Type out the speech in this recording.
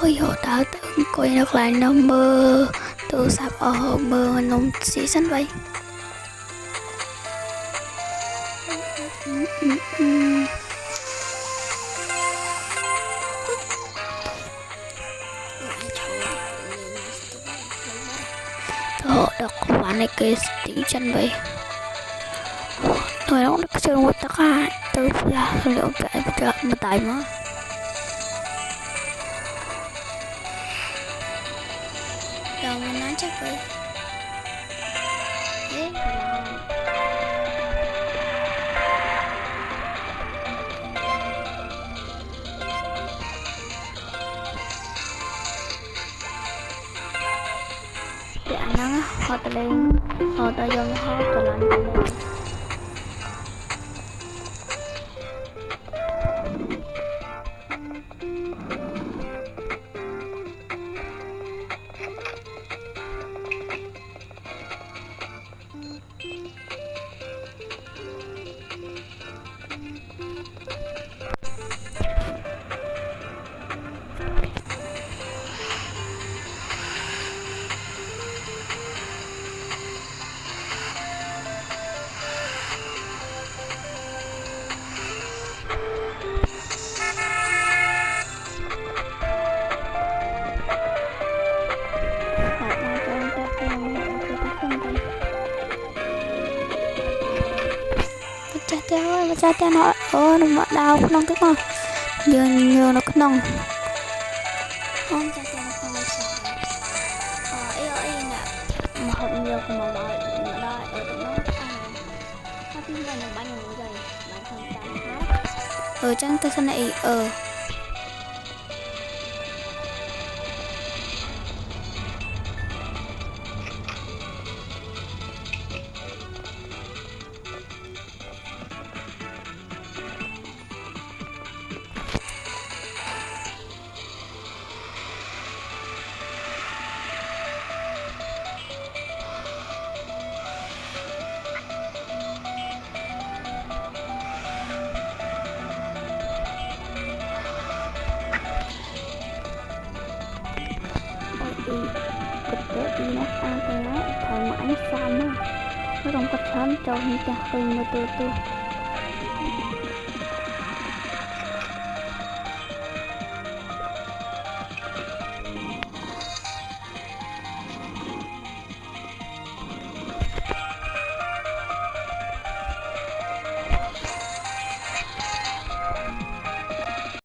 Ôi dồi đã từng coi được lại nó mơ từ sạp ở hồ mơ nông sĩ xanh vậy. Thọ được quả này cái tiếng chân vậy. Thôi nó được chơi một tất cả từ là lượng cái mà tại mà Rồi mình nói chắc rồi. dạ nó họ ta lên họ ta dân họ ta lên cha cha nó nó mà đau nông cái con giờ nó cái nông Không cha cha nó không sao. Ấy nè. mà không nhiều mà đó ở tụi nó Tapi là những bạn người rồi, bạn không tàn hát. chẳng ta sao này cực tế đi nó ăn cái nó thời mãi nó xăm á nó không có chán cho như chả từng mà từ từ